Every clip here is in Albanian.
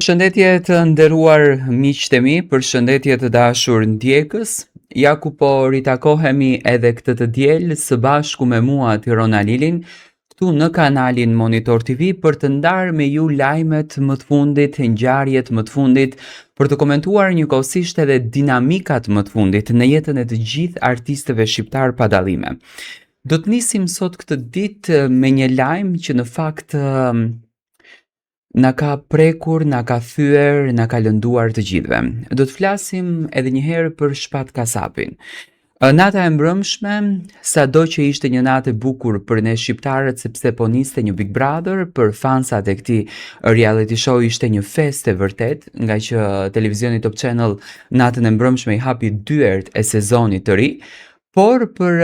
Përshëndetje të nderuar miqtë e mi, përshëndetje të dashur ndjekës. Ja ku po ritakohemi edhe këtë të diel së bashku me mua Tirona Lilin, këtu në kanalin Monitor TV për të ndarë me ju lajmet më të fundit, ngjarjet më të fundit, për të komentuar njëkohësisht edhe dinamikat më të fundit në jetën e të gjithë artistëve shqiptar pa dallime. Do të nisim sot këtë ditë me një lajm që në fakt na ka prekur, na ka thyer, na ka lënduar të gjithëve. Do të flasim edhe një herë për Shpat Kasapin. Nata e mbrëmshme, sado që ishte një natë e bukur për ne shqiptarët sepse po niste një Big Brother, për fansat e këtij reality show ishte një festë e vërtet, nga që televizioni Top Channel natën e mbrëmshme i hapi dyert e sezonit të ri, por për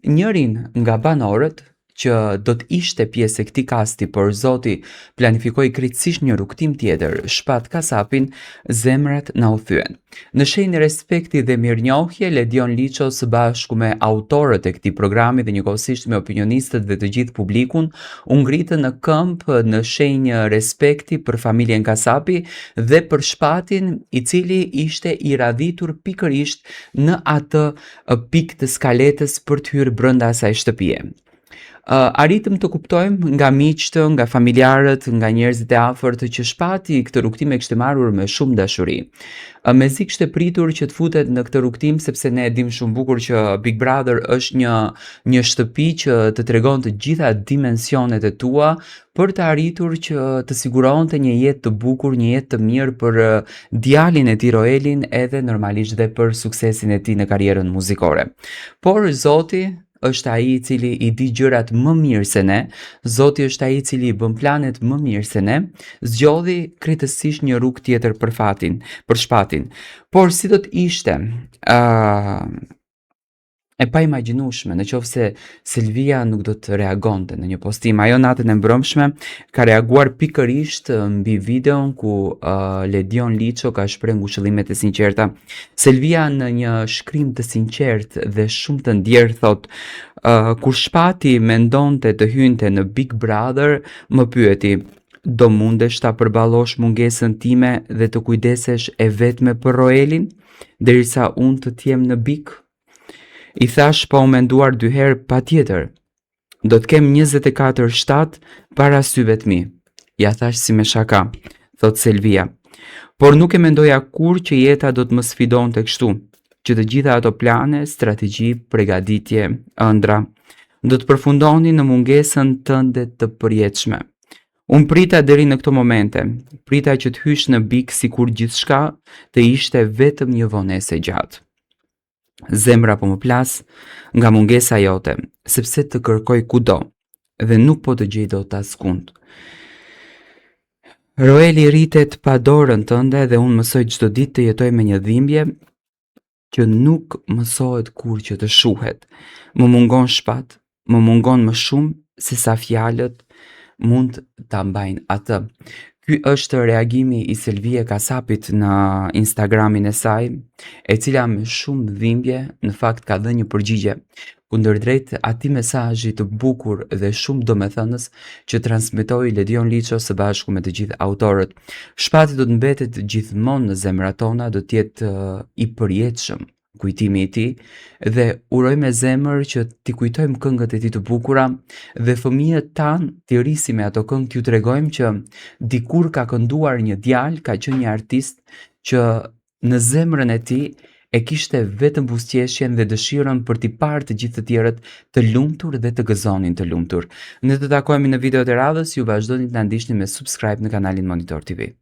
njërin nga banorët që do të ishte pjesë e këtij kasti, por Zoti planifikoi krejtësisht një rrugtim tjetër, Shpat Kasapin, zemrat na u thyen. Në shenjë respekti dhe mirënjohje, Ledion Liço së bashku me autorët e këtij programi dhe njëkohësisht me opinionistët dhe të gjithë publikun, u ngritën në këmbë në shenjë respekti për familjen Kasapi dhe për Shpatin, i cili ishte i radhitur pikërisht në atë pikë të skaletës për të hyrë brenda asaj shtëpie. Arritëm të kuptojmë nga miqtë, nga familjarët, nga njerëzit e afërt që Shpati këtë rrugtim e kishte marrur me shumë dashuri. Mezi kishte pritur që të futet në këtë rrugtim sepse ne e dim shumë bukur që Big Brother është një shtëpi që të tregon të gjitha dimensionet e tua për të arritur që të siguronte një jetë të bukur, një jetë të mirë për djalin e tij Roelin edhe normalisht dhe për suksesin e tij në karrierën muzikore. Por Zoti është ai i cili i di gjërat më mirë se ne, Zoti është ai i cili i bën planet më mirë se ne, zgjodhi krejtësisht një rrugë tjetër për Shpatin. Por si do të ishte e pa imagjinueshme në qoftë se Selvia nuk do të reagonte në një postim. Ajo natën e mbrëmshme ka reaguar pikërisht mbi videon ku Ledion Liço ka shprehur ngushëllimet e sinqerta. Selvia në një shkrim të sinqert dhe shumë të ndjerë thot: kur Shpati mendonte të hynte në Big Brother, më pyeti: do mundesh ta përballosh mungesën time dhe të kujdesesh e vetme për Roelin, derisa unë të t'jem në Big? I thash pa u menduar dy herë, patjetër. Do të kem 24/7 para syve të mi. Ja thash si me shaka, thot Selvia. Por nuk e mendoja kur që jeta do të më sfidonte kështu, që të gjitha ato plane, strategji, përgatitje, ëndra, do të përfundonin në mungesën tënde të përjetshme. Unë prita deri në këto momente, prita që të hysh në Big sikur gjithçka të ishte vetëm një vonesë e gjatë. Zemra po më plas nga mungesa jote, sepse të kërkoj kudo dhe nuk po të gjej dot askund. Roeli rritet pa dorën tënde dhe unë mësoj çdo ditë të jetoj me një dhimbje që nuk mësohet kur që të shuhet. Më mungon Shpat, më mungon më shumë se sa fjalët mund ta mbajnë atë. Ky është reagimi i Selvie Kasapit në Instagramin e saj, e cila me shumë dhimbje në fakt ka dhënë një përgjigje kundërdrejt atij mesazhi të bukur dhe shumë domethënës që transmetoi Ledion Liço së bashku me të gjithë autorët. Shpati do të mbetet gjithmonë në zemrat tona, do të jetë i përjetshëm kujtimi i tij dhe uroj me zemër që t'i kujtojmë këngët e tij të bukura dhe fëmijët tan t'i rrisim me ato këngë, t'ju tregojmë që dikur ka kënduar një djalë, ka qenë një artist që në zemrën e tij e kishte vetëm buzëqeshjen dhe dëshirën për t'i parë të gjithë të tjerët të lumtur dhe të gëzonin të lumtur. Ne do të takohemi në videot e radhës, ju vazhdoni të na ndiqni me subscribe në kanalin Monitor TV.